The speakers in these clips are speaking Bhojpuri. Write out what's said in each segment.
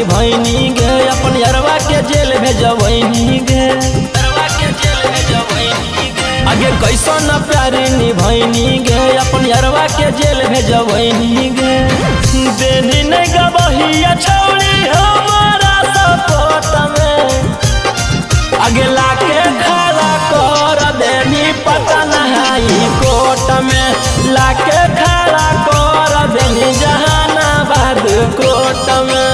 निभैनी गे अपन यारवा के जेल भेजबैनी गे आगे कैसन प्यार निभैनी गे अपन यारवा के जेल भेजबैनी गे देनी नहीं गबहिया छौड़ी हमारा सपोर्ट में आगे लाके खड़ा कर देनी पता नहीं कोर्ट में लाके खड़ा कर देनी जहानाबाद कोर्ट में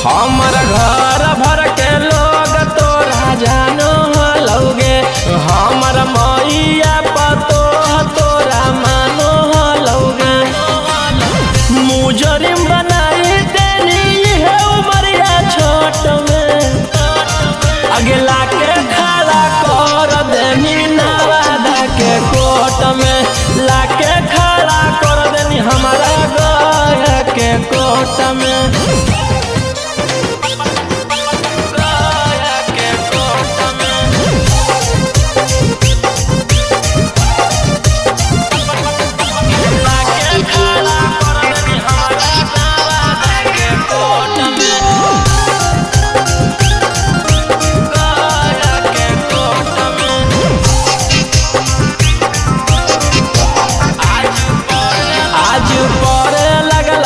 हमारा घर भर के लोग तोरा जानो हलौगे हमारा मैया पतो तोरा मानो हलौगे मुजरिम बनाई देनी है उमरिया छोट में आगे लाके खड़ा कर देनी नवादा के कोर्ट में लाके खड़ा कर देनी हमारा गया के कोर्ट में आज परे लगल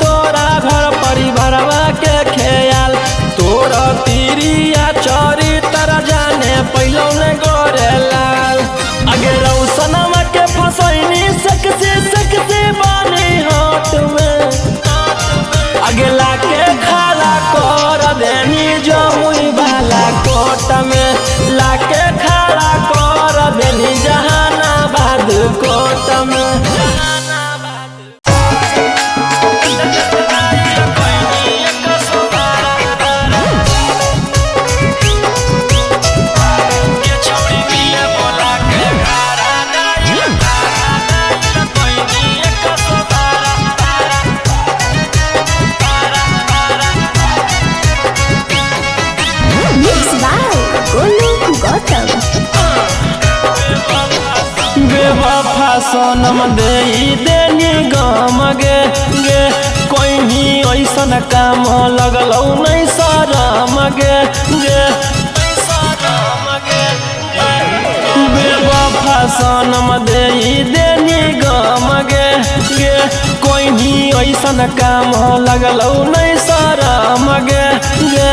तोरा घर परिवारवा के ख्याल तोरा तीरिया चोरी तर जाने पहलो ने गोरेलाल आगे रौसनवा के फसैनी सकसे बानी हाथ में आगे लाके खड़ा कर देनी जमुई वाला कोट में लाके खड़ा कर देनी जहानाबाद कोट में बेवफा सोनम दे देनी गम गे गे कोई ही ऐसन काम लगलौ नहीं शरम गे गे बेवफा सोनम दे देनी गम गे गे कोई ही ऐसन काम लगलौ नहीं शरम गे गे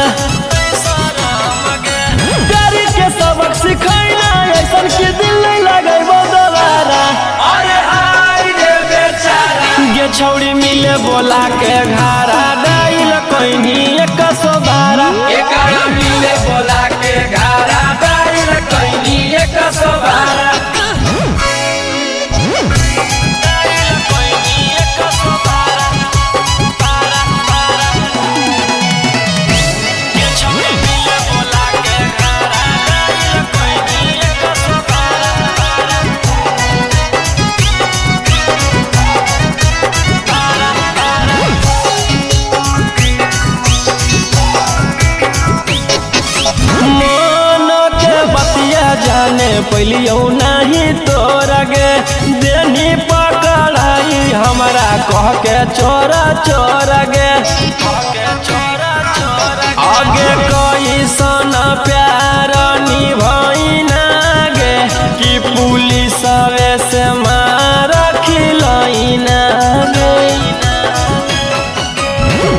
प्यार के सबक सिखैना ऐसन के दिल नहीं लगे दोबारा अरे हाय रे बेचारा गे छौड़ी मिले बोला के घारा डाइल कोइनी 112 एकरा मिले बोला के घारा डाइल कोइनी 112 पहलियो नहीं तोरा गे देनी पकड़ाई हमारा कह के चोरा चोरा गे आगे कैसन प्यार निभाइना गे कि पुलिस से मार खिलैना गे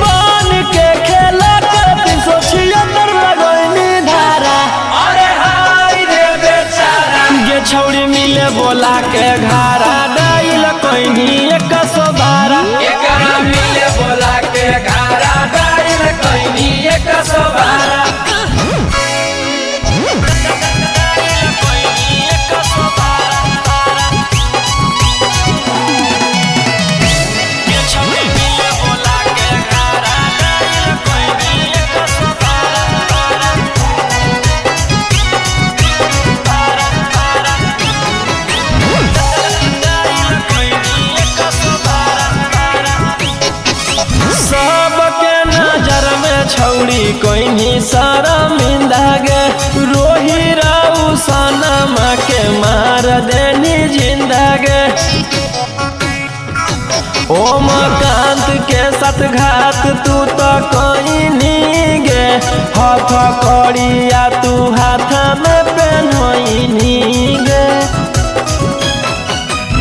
बन के खेला कर 376 लगैनी धारा छौड़ी मिले बोला के घारा डाइल कोइनी 112 एकरा मिले बोला के घारा डाइल कैनी 112। छौड़ी कोइनी शर्मिंदा गे रोही राउ सनमा के मार देनी जिंदा गे। ओमकांत के साथ घात तू तो कोइनी गे हाथ कड़िया तू हाथ में पहनोइनी गे।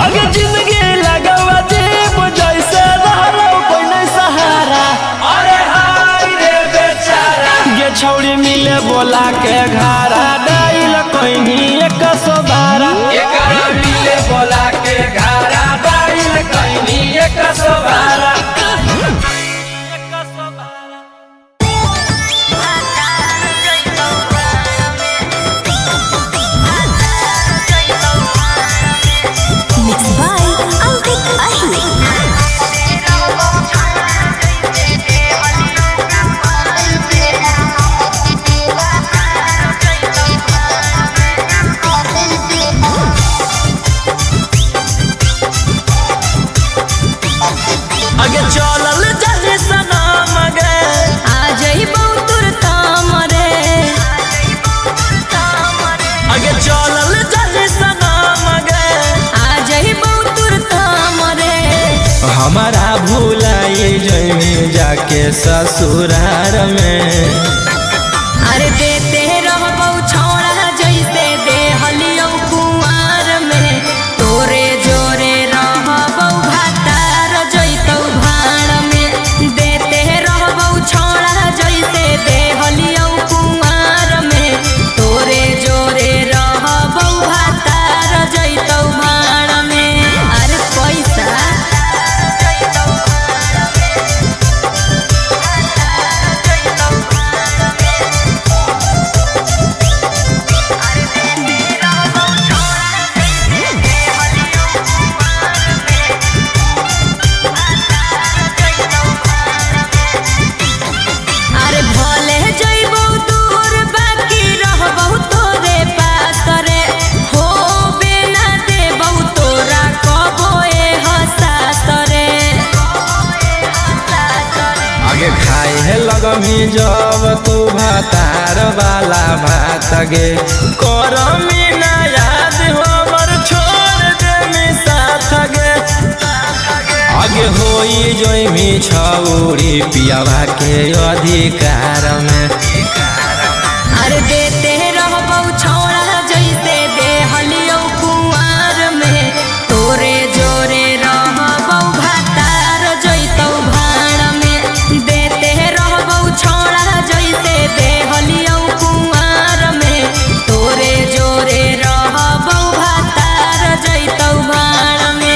अगे जिंदगी लगवा जीव जैसे रहलो कोई नहीं सहारा। छौड़ी मिले बोला के घारा डाइल कैनी 112। एकरा मिले बोला के घारा डाइल कैनी 112। हमारा भूलाई जमी जाके ससुरार में। अरे देते रहबौ छौड़ा जैसे देहलियौ कुंवार में। तोरे जोरे रहबौ भातार जैतौ भाड़ में। देते रहबौ छौड़ा जैसे देहलियौ कुंवार में। तोरे जोरे रहबौ भातार जैतौ भाड़ में। अरे पैसा लगमी जब तू भातार वाला भात गे करमी ना याद हमर छोड़ देमी साथ गे। आगे होई जोइमी छौड़ी पियावा के अधिकार में। अरे देते रहबौ छौड़ा जैसे देहलियौ कुंवार में। तोरे जोरे रहबौ भातार जैतौ भाड़ में। देते रहबौ छौड़ा जैसे देहलियौ कुंवार में। तोरे जोरे रहबौ भातार जैतौ भाड़ में।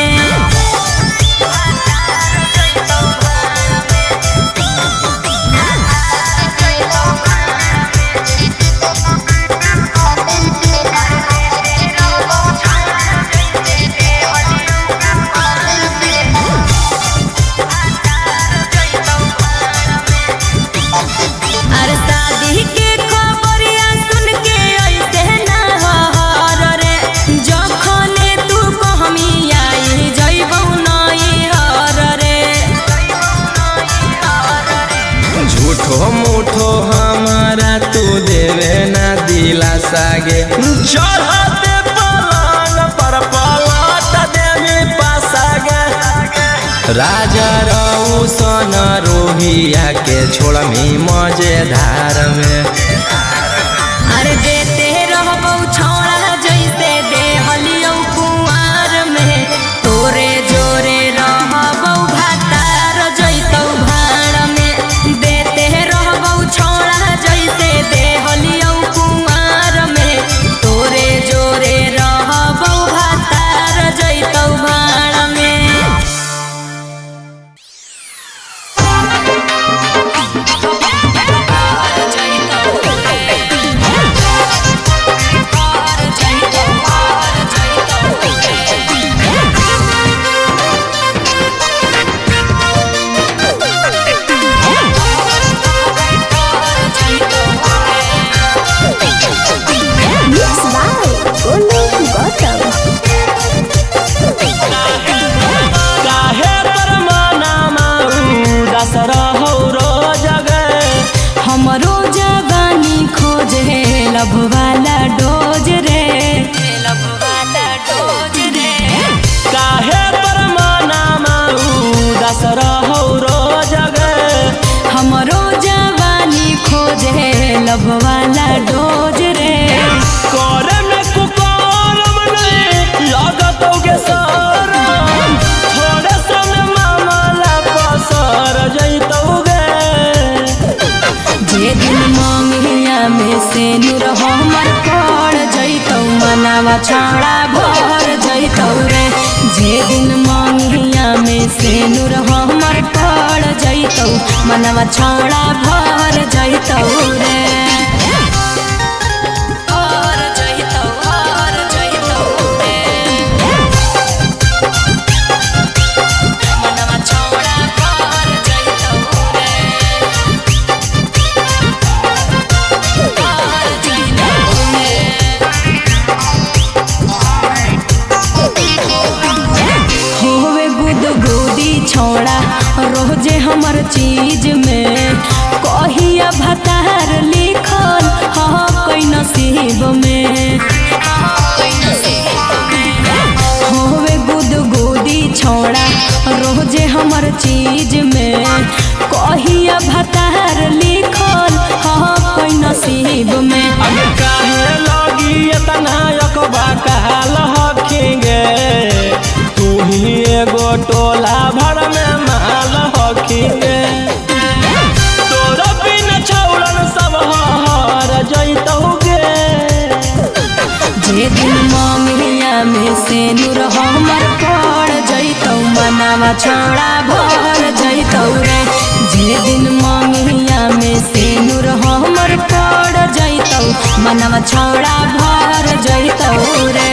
अरे शादी के खबरिया सुन के ऐसे ना हर रे। जखने तू कहमी आई जइबौ नैहर रे। झूठो मूठो हमारा तू देवे ना दिलासा गे। चढ़ते पलंग पर पलट देवी पासा गे। राजा रौशन रोहिया के छोड़मी मजेदार में। अरे देते रहबौ छौड़ा जैसे देहलियौ कुंवार में। तोरे जोरे रहबौ भातार जैतौ भाड़ में। देते रहबौ छौड़ा जैसे देहलियौ कुंवार में। तोरे जोरे रहबौ भातार जैतौ भाड़ में। वाला डोज रे। करे में कुकारम नहीं लागत होगे सरम, थोड़े समय मामला पसर जैतोगे। जे दिन मंगिया में से नूर हमर पड़ जैतौ मनावा छाड़ा भर जैतौ रे। जे दिन मंगिया में से नूर हमर पड़ जैतौ मनावा छाड़ा भर जैतौ रे। भर जैतौ रे। मनवा छाड़ा भर जैतौ रे। भर जैतौ रे। होवे गुदगुदी छोड़ा रोजे हमर चीज में, कहिया भतार लिखल कई नसीब में। होवे गुदगुदी छोड़ा रोजे हमर चीज में, कहिया भतार लिखल कई नसीब में। अब काहे लगी इतना यकबा कहल हखिंगे, तू ही एगो टोला भर में माल हखिंगे। तोरा बिन छौड़न सब हर जैतोगे। जे दिन मंगिया में से नूर हमर पड़ जैतौ मनावा छाड़ा भर जैतौ रे। जे दिन मंगिया में से नूर हमर पड़ जैतौ मनावा छाड़ा भर जैतौ रे।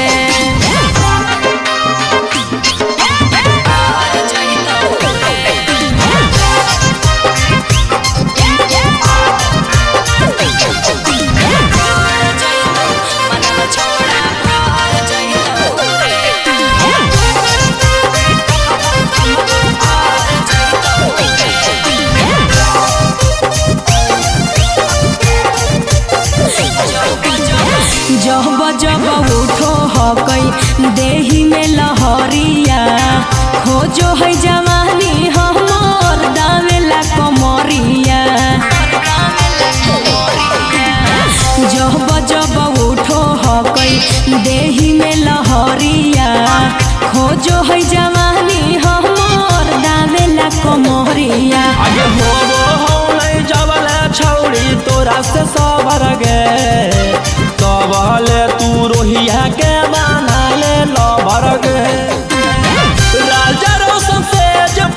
जब जब उठो हकई देही में लहरिया, खोजो है जवानी हमर दावेला कमरिया। जब जब उठो हकई देही में लहरिया, खोजो है जवानी हमर दावेला कमरिया। आगे होबो हो नहीं जबले छौड़ी तोरा से सबर गे, तबले तू रोहिया के बना ले लबर गे। राजा रोशन से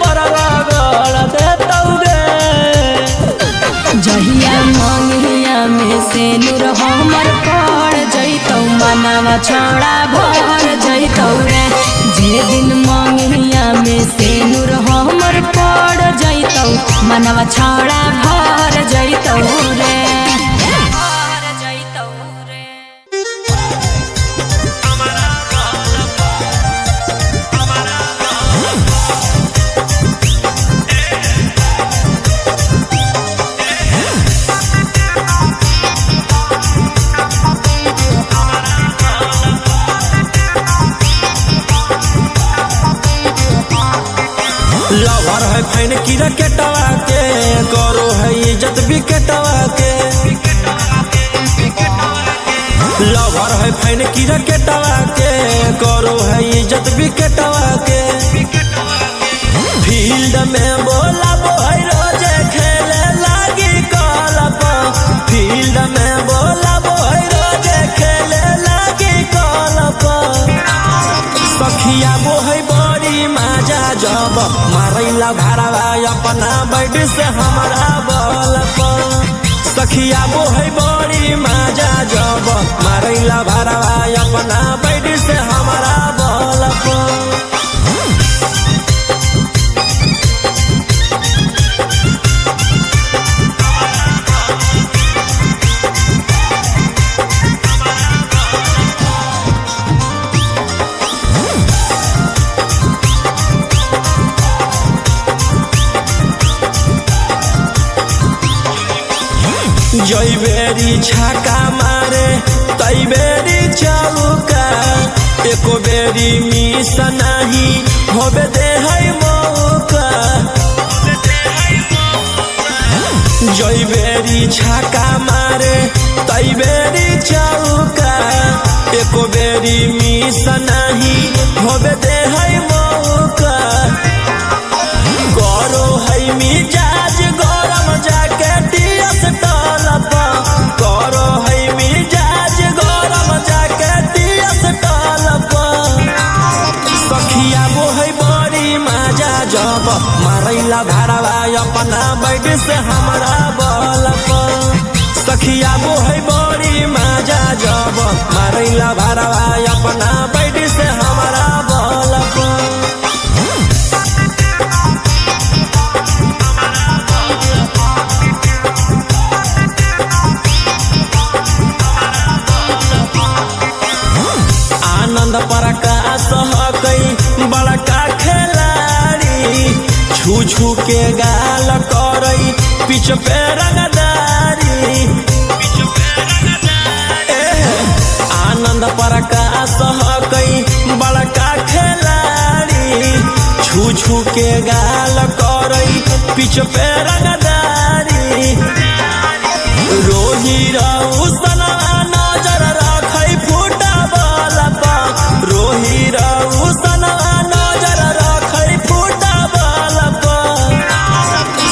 पर रगड़ देतौगे। जहिया मंगिया में से नूर हमर पड़ जैतौ मनावा छाड़ा भर जैतौ रे। जे दिन मंगिया में से नूर हमर पड़ जैतौ मनावा छाड़ा भर जैतौ रे। लवर है फैन की रकेटवा के, करो है इज्जत विकेटवा के। लवर है फैन की रकेटवा के, करो है इज्जत विकेटवा के। फील्ड में बोला बोय रोजे खेले लागी कलप, फील्ड में बोला बोय रोजे खेले लागी कलप। सखिया बोहै बड़ी माजा जब मारैला भरावा अपना बैठ से हमारा बल पर। सखिया बोहै बड़ी माजा जब मारैला भरावा अपना बैठ से हमारा बल पर। जई बेरी छाका मारे तई बेरी चौका, एको बेरी मिस नहीं होबे दे है मौका। जई बेरी छाका मारे तई बेरी चौका एको बेरी मिस नहीं होबे दे है मौका करो है मिजाज गरम जाके टीएस टलप करो है मिजाज गरम जाके टीएस टलप सखिया वो है बड़ी मजा जब मारैला भाड़वा अपना बैठ से हमारा बलप सखिया वो है बड़ी मजा जब मारैला भाड़वा अपना बैठ से हमारा बलप आनंद प्रकाश हकई बड़का खिलाड़ी छू छू के गाल करई पिछ पे रंगदारी आनंद प्रकाश हकई बड़का खिलाड़ी छू छू के गाल करई पिछ पे रंगदारी रोही रउसन नजर रखई फुटबॉल पर रोही रउसन नजर रखई फुटबॉल पर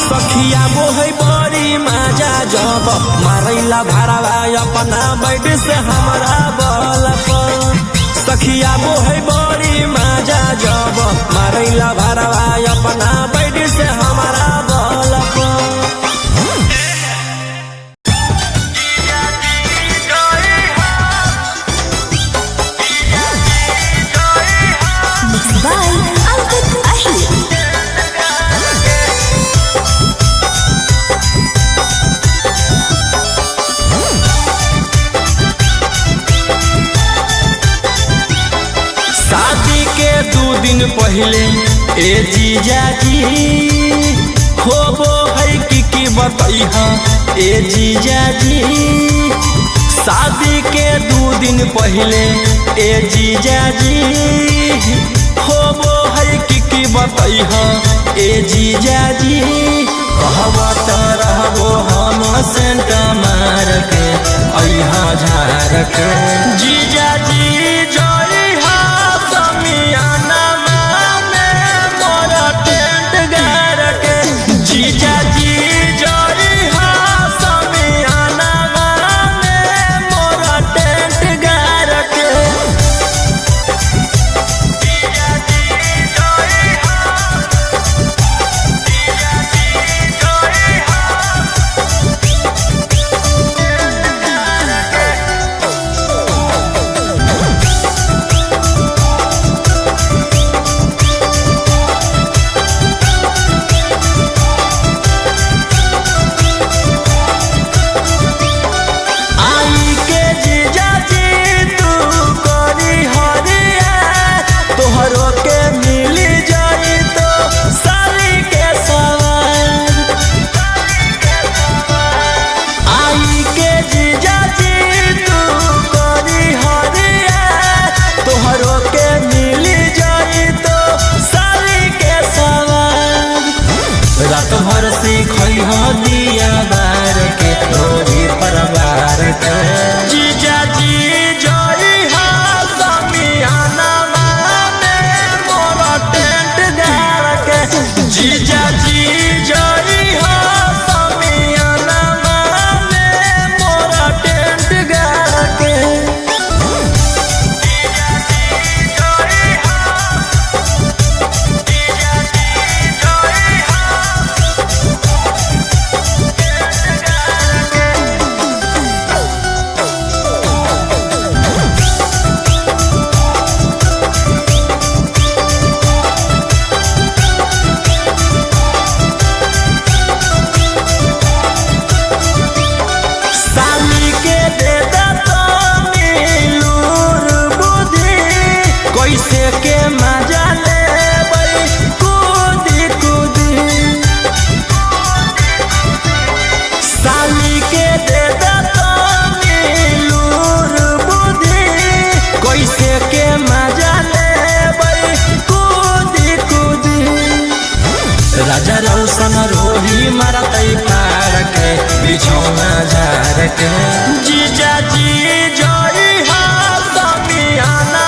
सखिया मोहई बड़ी मजा जब मारैला भाड़वा अपना बैठ से हमारा बल पर सखिया मोहई बड़ी मजा जब मारैला भाड़वा अपना बैठ से हमारा बल पर शादी के 2 दिन पहले ए जीजाजी होबो है की बतैहा ए जीजाजी शादी के 2 दिन पहले ए जीजाजी होबो है की बतैहा ए जीजाजी कहबा त रहबो हम सेंट मार के अइहा झार के जीजाजी दिया बार के तोरी परिवार के जीजाजी जोई हा समियाना में मोरा टेंट गार के जीजाजी जोई हा समियाना में मोरा टेंट गार के राजा रौशन रोही मारतई पार के गार के जीजा जी जोई हा समियाना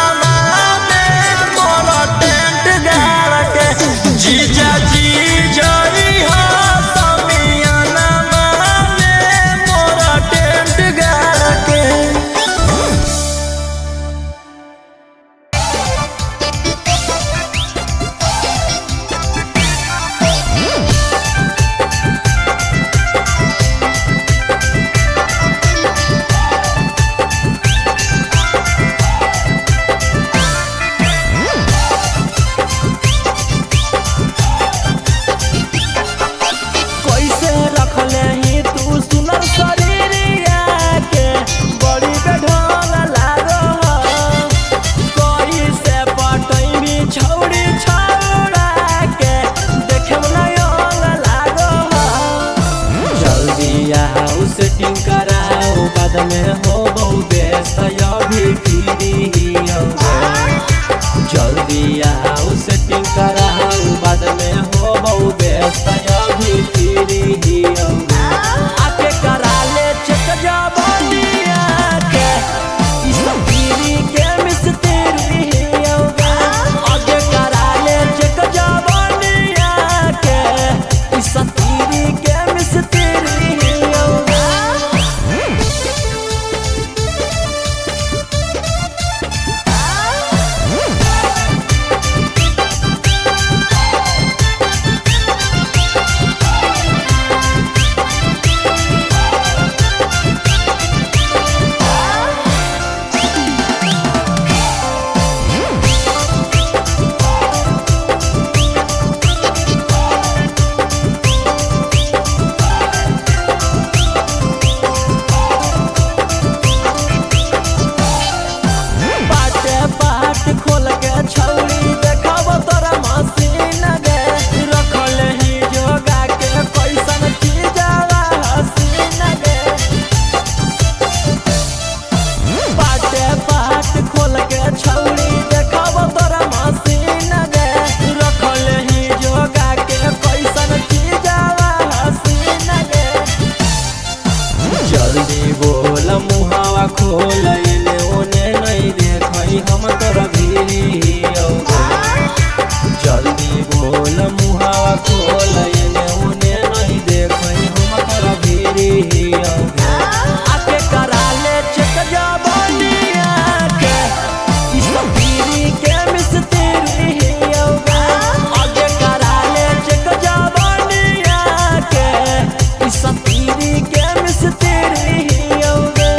में मोरा टेंट गाड़ के जीजा जी जोई हा समियाना में मोरा टेंट गाड़ के कैसे रखले ही तू सुनर शरीरिया के बड़ी बेढोल लागो कैसे पटई भी छौड़ी छौड़ा के देखे में नयन लागो जल्दी आओ सेटिंग कराओ बाद में हो बहु व्यस्त अभी फ्री जल्दी आओ सेटिंग कराओ बाद में हो बहु व्यस्त अभी फ्री आके करा ले चेक जबनिया के ई सब फ्री के मिस्त्री होगा आके करा ले चेक जबनिया के ई सब फ्री के मिस्त्री होगा बाटे बाट खोल के छौड़ी देखाब तोरा मशीन गे रखल ही जोगा के कैसन चीजवा हसीन गे बाटे बाट खोल के छौड़ी देखाब तोरा मशीन गे रखल ही जोगा के कैसन चीजवा हसीन गे जल्दी बोल मुहावा खोल एने ओने नहीं देखई हम तोरा भीरी जल्दी बोल मुहावा खोल एने ओने नहीं देखई हम तोरा भीरी आके करा ले चेक जबनिया के ई सब भीरी के मिस्त्री होगा आके करा ले चेक जबनिया के ई सब भीरी के मिस्त्री होगा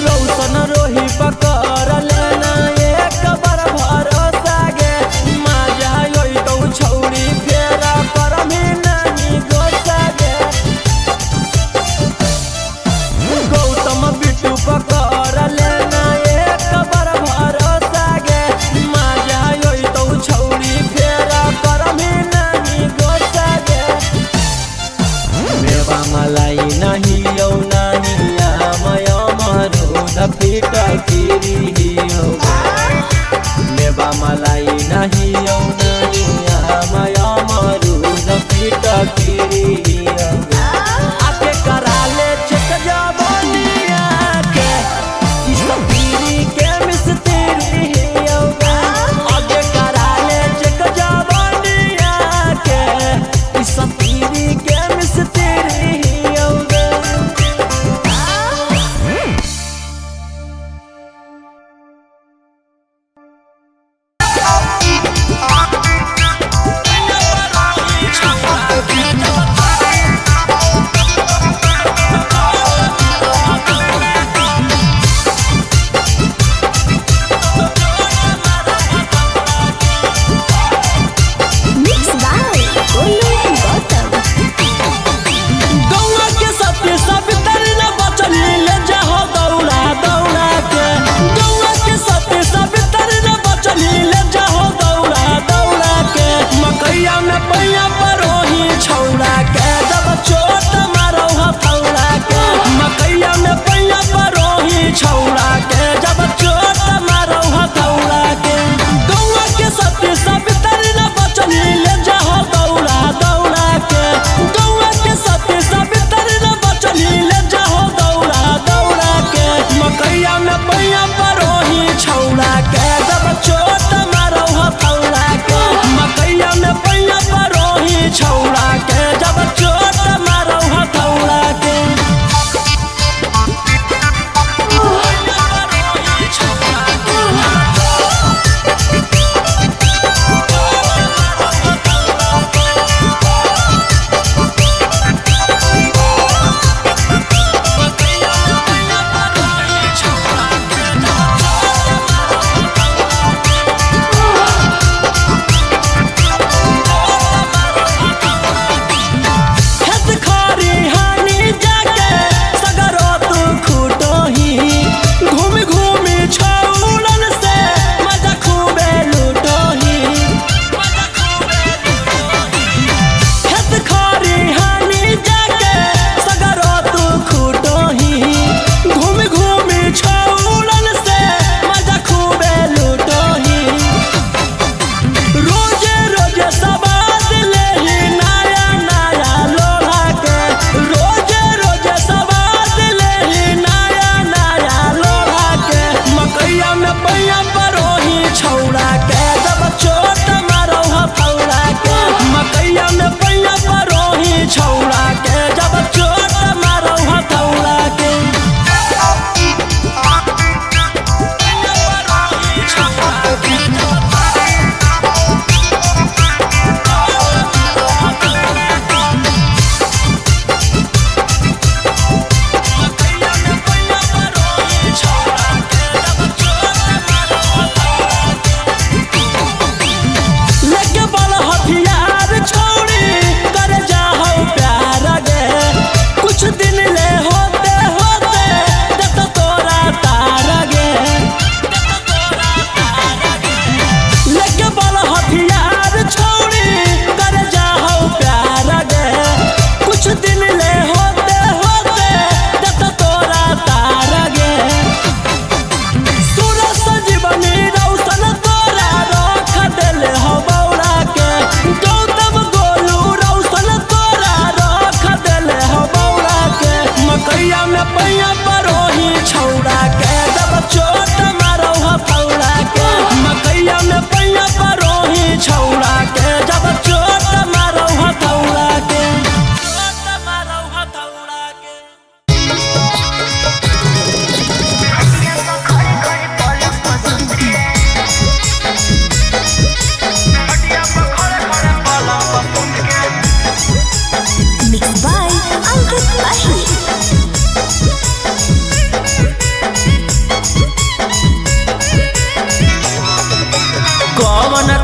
रौशन रोही पकड़ लेना एक बार भरोसा गे मजा योई तो छौड़ी फेरा करमी नहीं गोसा गे गौतम बिट्टू पकड़ लेना एक बार भरोसा गे मजा योई तो छौड़ी फेरा करमी नहीं गोसा गे मेवा मलाई नहीं यौ नहीं आमय मरूद फीट गिरी होगा मेवा मलाई नहीं यौ नहीं आमय मरूद फीट गिरी होगा आके करा ले चेक जबनिया के ई सब फ्री के मिस्त्री होगा आके करा ले चेक जबनिया के ई सब फ्री के मिस्त्री होगा Chop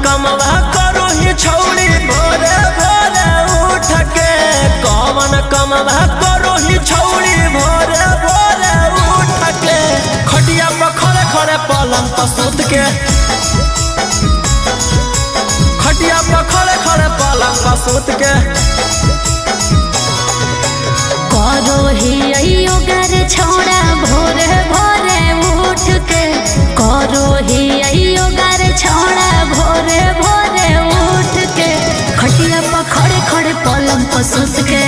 कमवा करो ही छौड़ी भोरे भोरे उठ के, कौन कमवा करो ही छौड़ी भोरे भोरे उठ के। खटिया पर खड़े खड़े पलंग पर सूत के, खटिया पर खड़े खड़े पलंग पर सूत के। करो ही योगा रे छौड़ा भोरे भोरे उठ के, करो ही योगा रे छौड़ा भोरे भोरे उठ के। खटिया पर खड़े खड़े पलंग पर सूत के,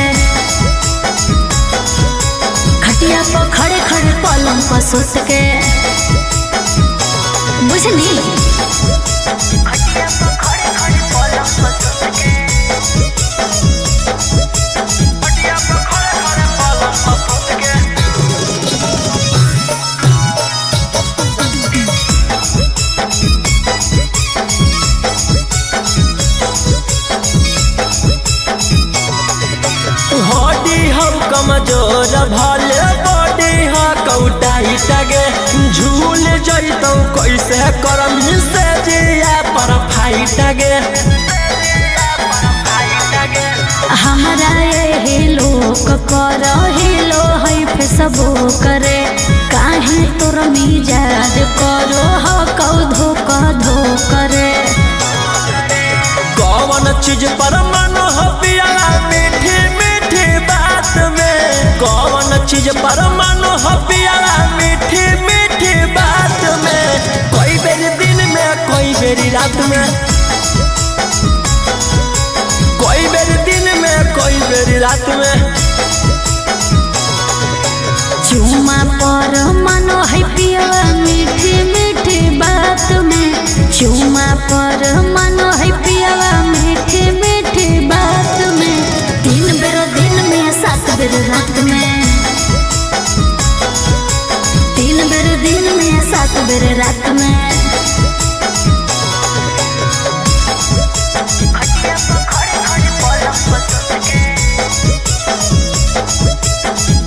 खटिया पर खड़े खड़े पलंग पर सूत के। बुझनी खटिया पर खड़े खड़े पलंग पर सूत के, खटिया पर खड़े खड़े पलंग पर सूत के। हड्डी हम कमजोर भले बॉडी हा कौटाई टगे, झूल जैतौ कैसे करम से जिया पर फाइट गे। हमारा ये लोक कर हिलो है फेसबो करे, काहे तोर मिजाज करो हो धोखा धोकरे। कौन चीज पर मन हो पियाला मीठी मीठी बात में, कौन चीज पर मन हो पियाला मीठी मीठी बात में। कोई बेरी दिन में कोई बेरी रात में, कोई बेरी दिन में कोई बेरी रात में। चुमा पर मनो है पियाला मीठी मीठी बात में, चुमा पर मनो है पियाला मीठी मीठी बात में। 3 बेर दिन में 7 बेर रात में, 3 बेर दिन में 7 बेर रात में। खटिया पर खड़े खड़े पलंग पर सूत के,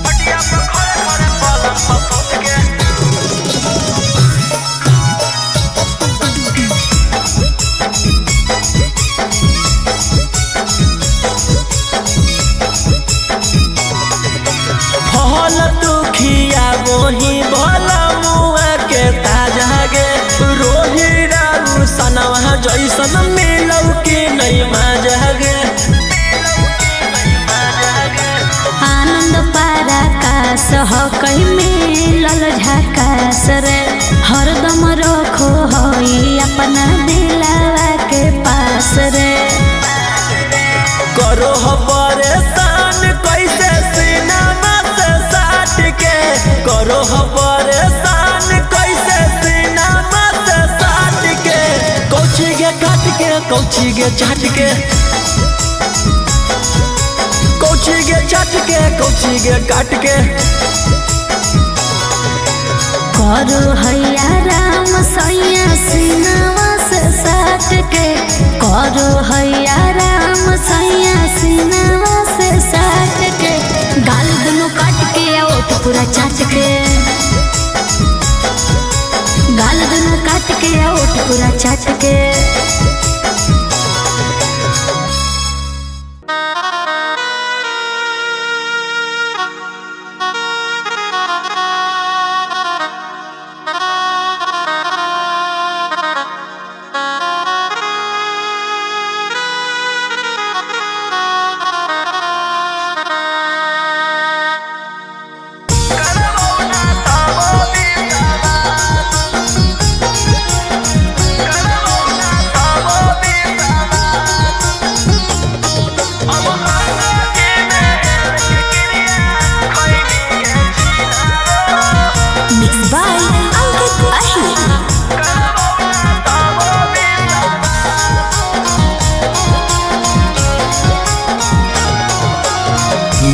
खटिया पर खड़े खड़े पलंग पर सूत के। फल दुखिया वही भला मुआ के ताजा गे, रोही रारू सनवा जैसन मिलौ के नहीं मजा गे। आनंद पारा कास हो कहीं मिलल झकास रे, हरदम रखो होई अपना दिलावा के पास रे। करो हो परेशान कैसे सीना से साट के, करो हो परेशान कैसे सीना से साट के। कौची गे काट के कौची गे चाट के, कौची गे चाट के कौची गे काट के। करो हैया राम सैया सीना चाट के।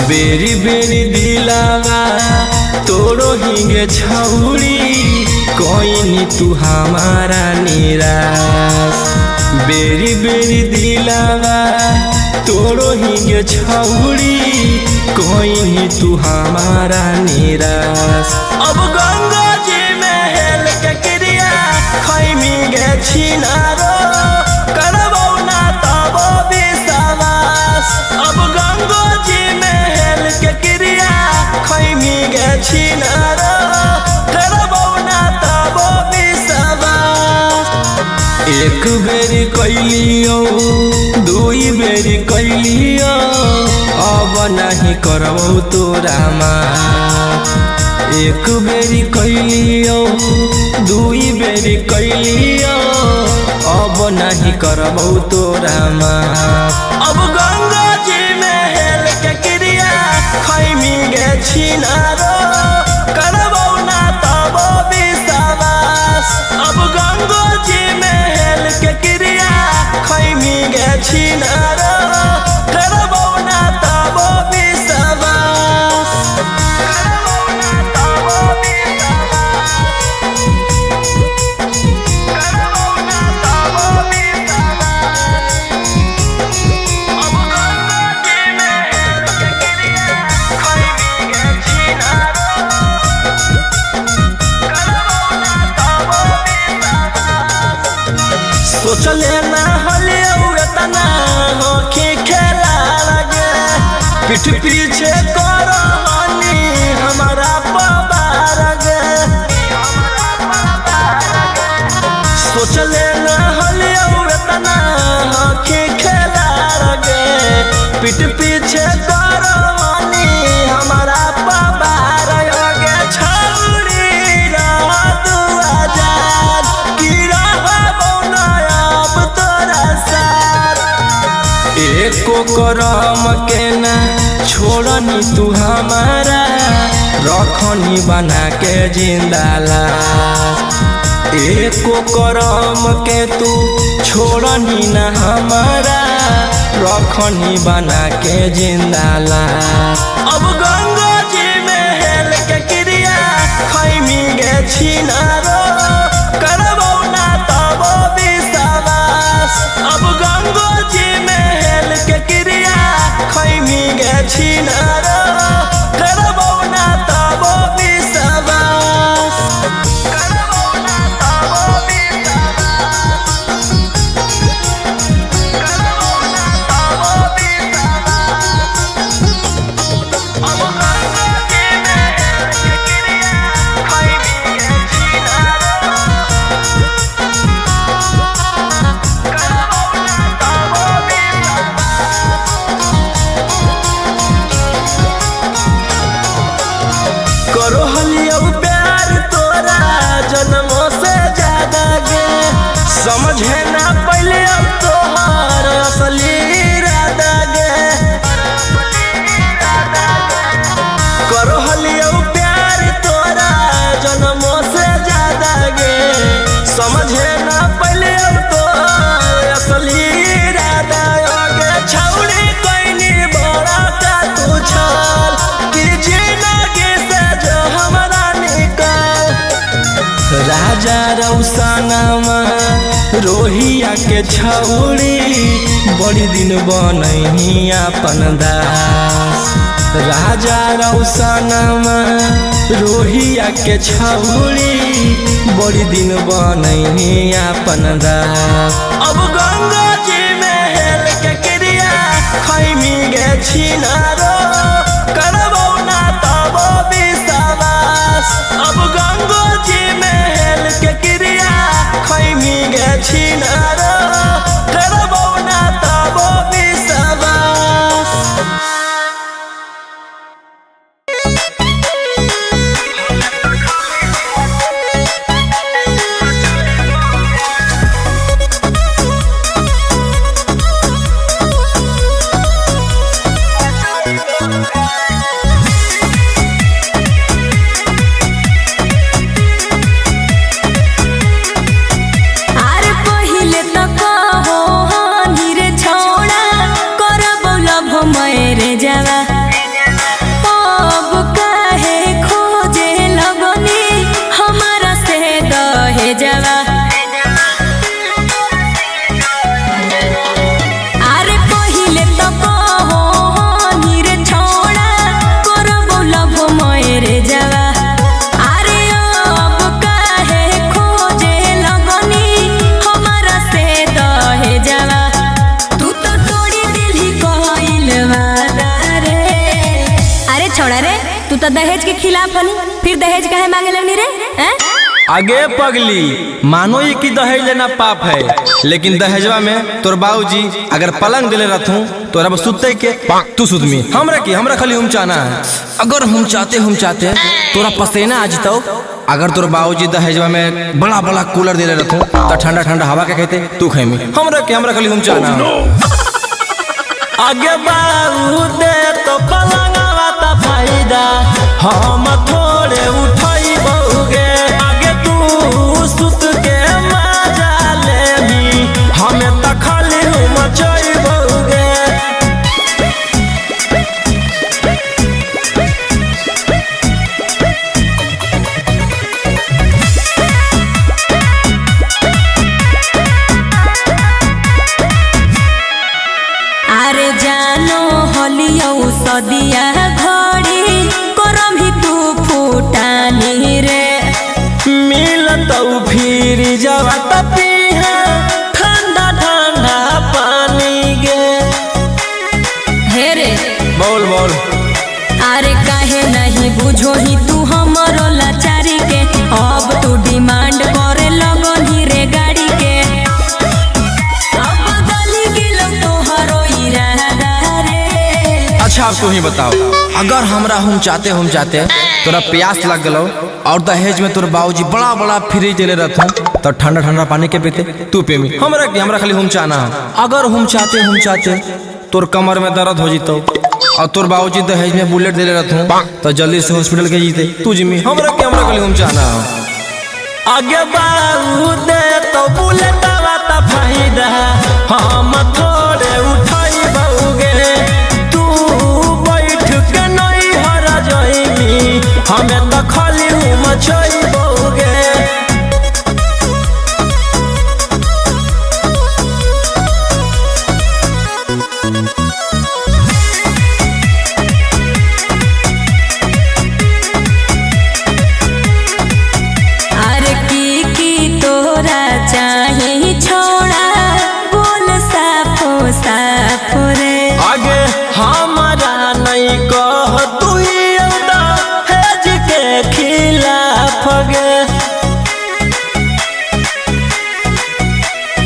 बेरी बेरी दिलावा तोड़ो हिंगे छौड़ी कोई नी तू हमारा निराश। बेरी बेरी दिलावा तोड़ो हिंगे छौड़ी कोई नी तू हमारा निराश। अब गंगा जी में हेल के क्रिया खैमी गे छिनारो करबौ ना तबो विश्वास। अब गंगा जी में हेल के क्रिया खैमी गे छिनारो करबौ ना तबो विश्वास। एक बेरी कैलियो दुई बेरी कैलियो अब नहीं करबौ तोरा माँ। एक बेरी कैलियो दुई बेरी कैलियो अब नहीं करबौ तोरा माँ। अब गंगा जी में हेल के क्रिया खैमी गे छिनारो करबौ ना तबो विश्वास। अब गंगा जी में हेल के क्रिया खैमी गे छिनारो करबौ ना तबो विश्वास। सोचले ना हले उतना हो के खेला लगे पीठ पीछे करहनी हमारा पवार गे। सोचले ना हले उतना हो के खेला लगे पीठ पीछे करहनी हमारा पवार गे। छौरी रात आजाद की एको करम के ना छोड़नी तू हमारा रखनी बना के जिंदा लाश। एको करम के तू छोड़नी ना हमारा रखनी बना के जिंदा लाश। अब गंगा जी में हेल के क्रिया खैमी गे छिनारो करबौ ना तबो विश्वास। अब गंगा जी में हेल के क्रिया खैमी गे छिनारो करबौ ना तबो विश्वास। करबौ ना तबो विश्वास। करबौ ना तबो विश्वास। अब गंगा जी में हेल के क्रिया खैमी गे छिनारो करबौ ना तबो करो हलियो प्यार तोरा जन्मों से ज्यादा गे। समझे ना पहले अब तोहर असली इरादा गे। करो हलियो प्यार तोरा जन्मों से ज्यादा गे। समझे ना पहले अब तोहर असली इरादा गे। छौड़ी कोइनी बड़ा का तू छल कि जिंदगी से जो हमारा निकल। राजा रौसनमा रोहिया के छौड़ी बड़ी दिन बनही अपन दास। राजा रौसनमा रोहिया के छौरी बड़ी दिन बनैनी अपन दास। अब गंगा जी में हेल के क्रिया खैमी गे छिनारो करबौ ना तब विश्वास। अब गंगा जी में हेल के क्रिया खैमी गे छिनारो करबौ ना तब विश्वास। तो दहेज के खिलाफ हनी, फिर दहेज काहे मांगे लगनी रे? आगे पगली, मानो ये कि दहेज लेना पाप है, लेकिन दहेजवा में तोर बाबूजी अगर पलंग दिले रहूं तोरा बस सुते के तू सुतमी। हमरा खाली हम चाहना है। अगर हम चाहते तोरा पसेना आ जितो। अगर तोर बाबूजी दहेजवा में बड़ा बड़ा कूलर दिले रहूं तो ठंडा ठंडा हवा के कहते तू खेमी। हमरा खाली हम चाहना आगे बाबू दे तो पलंगवा ता फायदा हम थोड़े उठाई बहुगे। आगे तू सुत के मजा लेबी हमें त खाली मचाई बहुगे। अरे जानो होलियो सदिया घड़ी करम ही तू फूटानी रे। मिलतौ फिर जवा तपीहा ठंडा ठंडा पानी गे। हे रे बोल अरे काहे नहीं बुझो ही तू हमरो लाचारी के। अब तू डिमांड करे लगनी रे गाड़ी के। अच्छा अब तू ही बताओ, अगर हमरा हम चाहते तोरा प्यास लग गलो और दहेज में तोर बाबूजी बड़ा बड़ा फ्रिज दिले रहथुन तो ठंडा ठंडा पानी के पीते तू पेमी। हमरा खाली हम चाहना। अगर हम चाहते तोर कमर में दर्द हो जीतो और तोर बाबूजी दहेज में बुलेट दिले रहथुन तो जल्दी से हॉस्पिटल के जीते तू जिमी। हमरा खाली हम चाहना। आगे बाबू दे तो बुलेट वाता फायदा हम थोड़े उठाई बहुगे। हमें तो खाली मचाई बहुगे। अरे की तोरा चाहे छोड़ा बोल साफो रे। आगे हमारा नहीं कह तू दहेज के खिलाफ गे।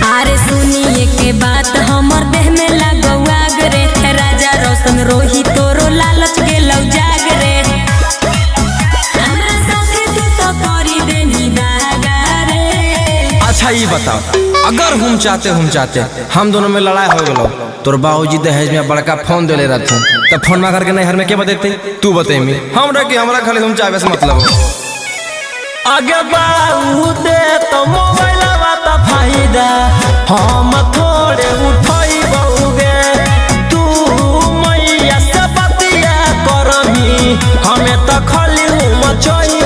अरे सुनिए के बात हमर देह में लगौ आग रे। राजा रोशन रोही तोरो लालच गेलौ जाग रे। हमरा साथे तू तो करी देनी दागा रे। अच्छा ये बताओ, अगर हम चाहते हम दोनों में लड़ाई हो गलो तोर बाबूजी दहेज में बड़का फोन दिले रहथुन तो फोन में करके नहीं हर में क्या बतेते तू बतेमी। हमरा खाली हम चाहबे से मतलब। आगे बाबू दे तो मोबाइल वाता फायदा हम थोड़े उठाई बहुगे। तू मैया से बतिया करमी हमें तो खाली मचाई